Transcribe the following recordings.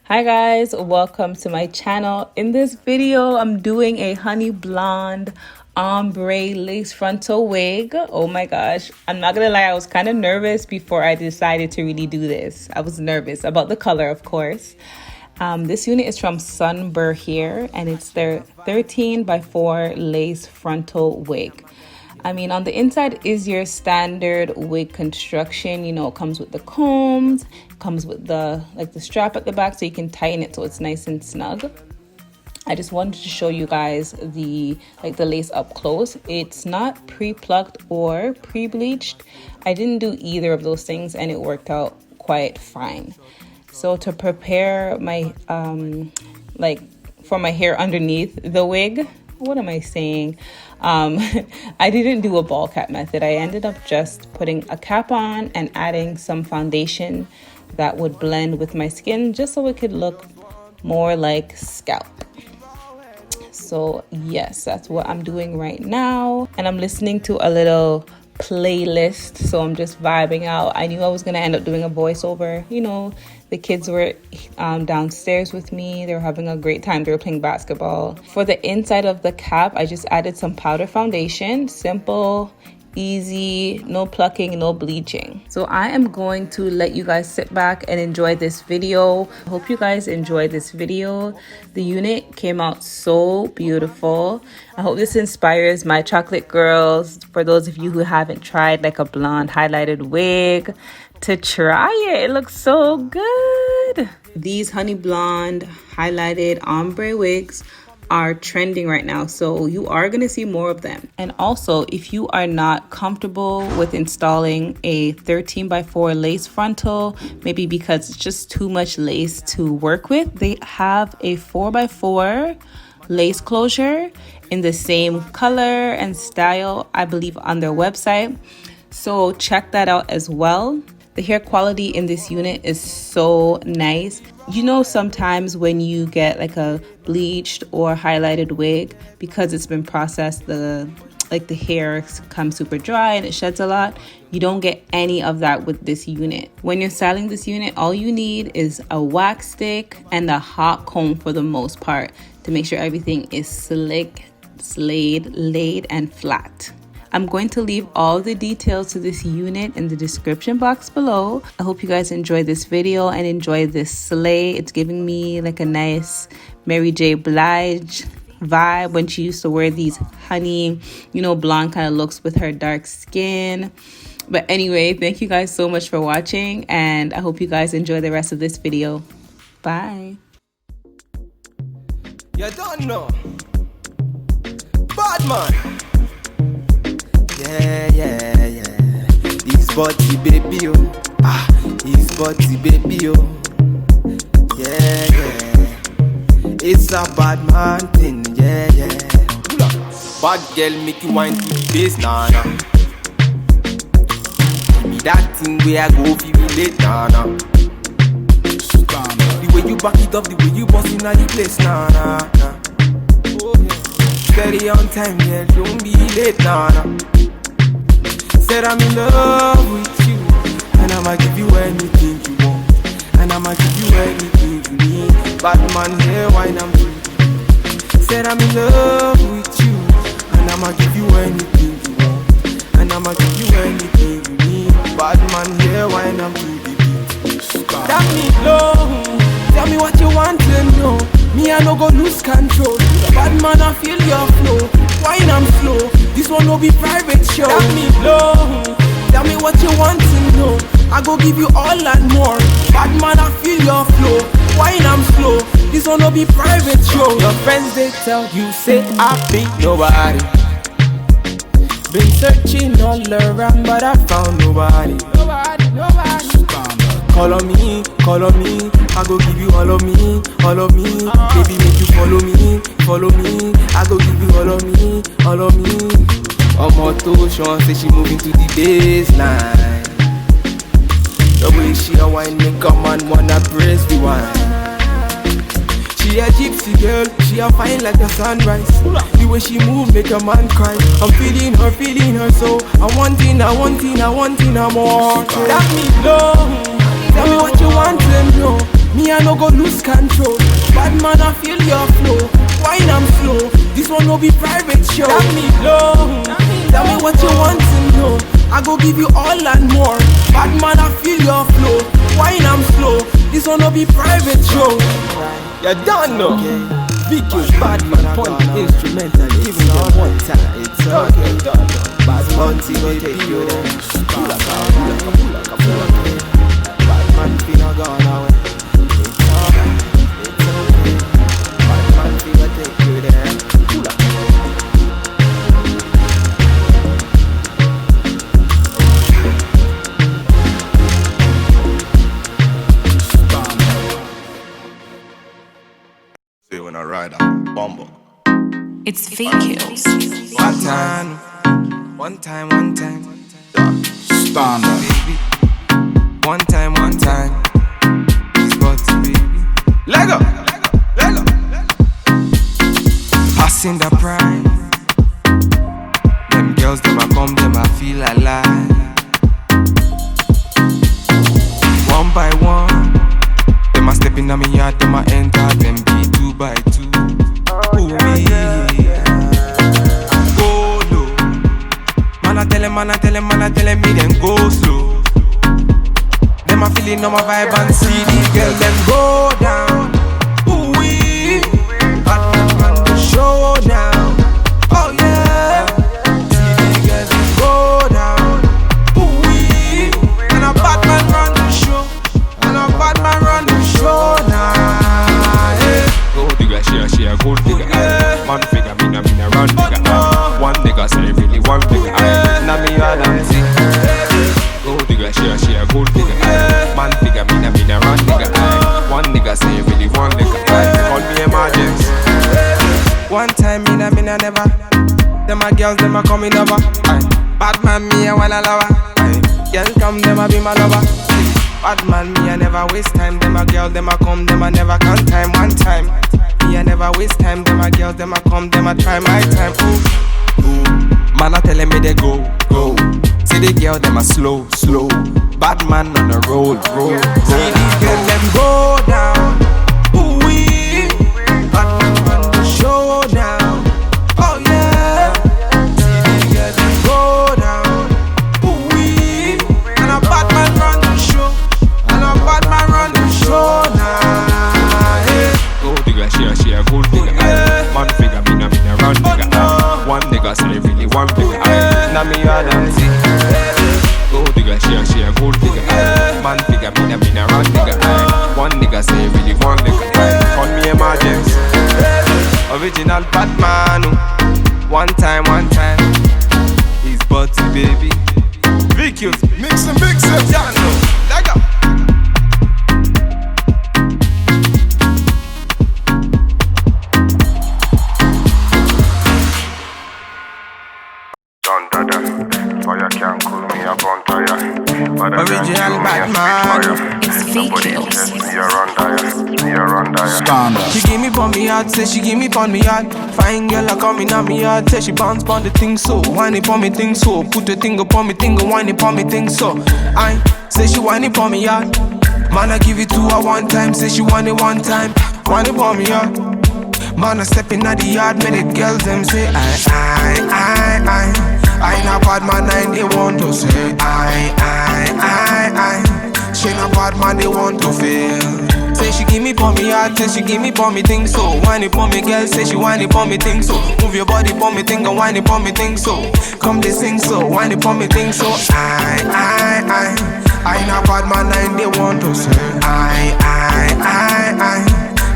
Hi guys, welcome to my channel. In this video, I'm doing a honey blonde ombre lace frontal wig. Oh my gosh, I'm not gonna lie, I was kind of nervous before I decided to really do this. I was nervous about the color, of course. This unit is from Sunber here, and it's their 13 by 4 lace frontal wig. I mean, on the inside is your standard wig construction. You know, it comes with the combs, comes with the strap at the back so you can tighten it so it's nice and snug. I just wanted to show you guys the lace up close. It's not pre-plucked or pre-bleached. I didn't do either of those things and it worked out quite fine. So to prepare my for my hair underneath the wig, what am I saying? I didn't do a ball cap method. I ended up just putting a cap on and adding some foundation that would blend with my skin just so it could look more like scalp. So yes, that's what I'm doing right now. And I'm listening to a little playlist, so I'm just vibing out. I knew I was gonna end up doing a voiceover. You know, the kids were downstairs with me. They were having a great time. They were playing basketball. For the inside of the cap, I just added some powder foundation. Simple, easy, no plucking, no bleaching. So I am going to let you guys sit back and enjoy this video. I hope you guys enjoyed this video. The unit came out so beautiful. I hope this inspires my chocolate girls, for those of you who haven't tried like a blonde highlighted wig, to try it. It looks so good. These honey blonde highlighted ombre wigs are trending right now, so you are going to see more of them. And also, if you are not comfortable with installing a 13 by 4 lace frontal, maybe because it's just too much lace to work with, they have a 4 by 4 lace closure in the same color and style, I believe, on their website. So check that out as well. The hair quality in this unit is so nice. You know, sometimes when you get like a bleached or highlighted wig, because it's been processed, the hair comes super dry and it sheds a lot. You don't get any of that with this unit. When you're styling this unit, all you need is a wax stick and a hot comb for the most part to make sure everything is slick, slayed, laid, and flat. I'm going to leave all the details to this unit in the description box below. I hope you guys enjoyed this video and enjoy this slay. It's giving me like a nice Mary J. Blige vibe when she used to wear these honey, you know, blonde kind of looks with her dark skin. But anyway, thank you guys so much for watching, and I hope you guys enjoy the rest of this video. Bye. You don't know. Bad man. Yeah. His body baby, oh. His body baby, oh. Yeah. It's a bad man thing, yeah. Bad girl make you wine to the bass, nah. Give me that thing where I go feel relate, nah. The way you back it up, the way you bust in the place, nah. Steady on time, yeah, don't be late, nah. Said I'm in love with you, and I'ma give you anything you want, and I'ma give you anything you need. Bad man here, wine I'm free. Said I'm in love with you, and I'ma give you anything you want, and I'ma give you anything you need. Bad man here, wine I'm free. Tell me low, tell me what you want to know. Me I no go lose control. Bad man I feel your flow. Wine I'm slow. This one no be private show. Tell me low, tell me what you want to know. I go give you all and more. Bad man I feel your flow. Wine I'm slow. This one no be private show. Your friends they tell you say I be nobody. Been searching all around but I found nobody. Nobody. Call on me, I go give you all of me. Baby, make you follow me, I go give you all of me. Omo Sean say she moving to the baseline. The way she a wine make a man wanna press the wine. She a gypsy girl, she a fine like the sunrise. The way she move make a man cry. I'm feeling her so I want more. Tell me low, tell me what you want to know. Me I no go lose control. Bad man I feel your flow. Wine I'm slow. This one no be private show. Tell me low. Tell me what you want to know. I go give you all and more. Bad man I feel your flow. Wine I'm slow. This one no be private show. You don't know. VQ bad man point the instrumental. Even them one time. It's okay. Bad man go take you there. Pull up. Bad man finna gone away. When I ride a bumble. It's VQs. One time. Standard. Baby. One time. It's got to baby. Lego. Passing the pride. Them girls, them I come, them I feel alive. One by one. Them I step in on me yard, them I enter, them be 2 by 2. Ooh, yeah. Go low. Man I tell him, me then go slow. Them I feeling on my vibe and see these girls, them go down. Ooh, wee. At the show now. Oh yeah. See these girls, them go down. Ooh, wee. And a bad man run the show. Gold digger, she a gold digger. Man figure, me na run digger. One nigga say really one digger. Now me a dancing. Gold digger, she a gold digger. Man figure, me na run digger. One nigga say really one nigga. Call me emergency. One time me na never. Them a girls, them a coming over. Bad man me a wanna lover. Girl come, them a be my lover. Bad man, me I never waste time. Them a girl, them a come, them a never count time. One time, me I never waste time. Them a girls, them a come, them a try my time. Ooh. Man a telling me they go. See the girl, them a slow. Bad man on the road. See these girls, them go down. Ooh wee. Bad man on the show now. Oh yeah. See these girls, them go down. Ooh wee. And a bad man run the show. Bad man run the show now. Gold digger, she a gold digger. Man figure, me na run digger. One nigga say really one digger. Now me a dancing. Gold digger, she a gold digger. Man figure, me na run digger. One nigga say really one digger. Call me emergency. Original Batman. One time. He's Butty baby. VQs. Mix it. Yeah, no. Lego. Fire can't cool me up on fire. Original Batman. It's VQs. Me a run dire. Standard. She give me pon me heart, say she give me pon me heart. Fine girl a coming on me heart, say she bounce pon the thing so. Whine it pon me thing so, put the thing upon me thing, whine it pon me thing so. I say she whine it pon me heart. Man I give it to her one time, say she want it one time. Whine it pon me heart. Man I step in at the yard, make the girls them say I na bad man, and they want to say I. She na bad man, they want to fail. Say she give me pon me heart, say she give me pon me thing so. Whine it pon me girl, say she whine it pon me thing so. Move your body pon me thing and whine it pon me thing so. Come they sing so, whine it pon me thing so. I na bad man, and they want to say I.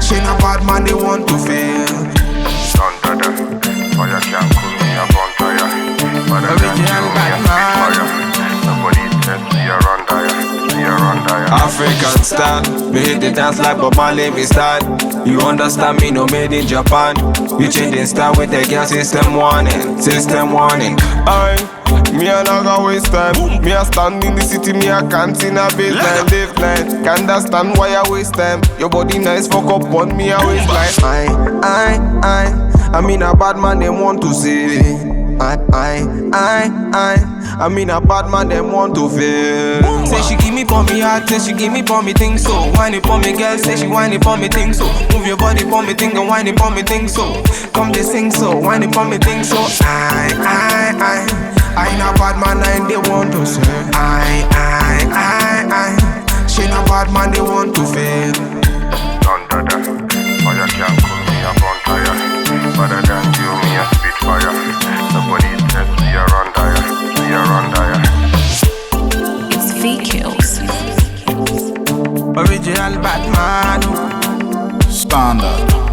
She na bad man, they want to fail. Thunder, fire can't cool me up on fire. Original Batman. Nobody test me a run dire. African style, me hit the dance like Bob Marley, me style. You understand me, no made in Japan. You changing style with the girl, system warning. Me a not gonna waste time. Me a stand in the city, me a can't in a baseline, live line. Can't understand why I waste time. Your body nice, fuck up on me a waistline. I mean a bad man, they want to say I mean a bad man them want to fail. Say she give me for me heart, say she give me for me thing so. Whine it for me girl, say she whine it for me thing so. Move your body for me thing and whine it for me thing so. Come they sing so, whine it for me thing so. I ain't a bad man, I ain't they want to say. She ain't a bad man, they want to fail. Under that, fire can't cool me a bonfire. Better than you, me a spitfire. Nobody test me a run dire, me a run dire. It's V-Kills. Original Batman. Standard.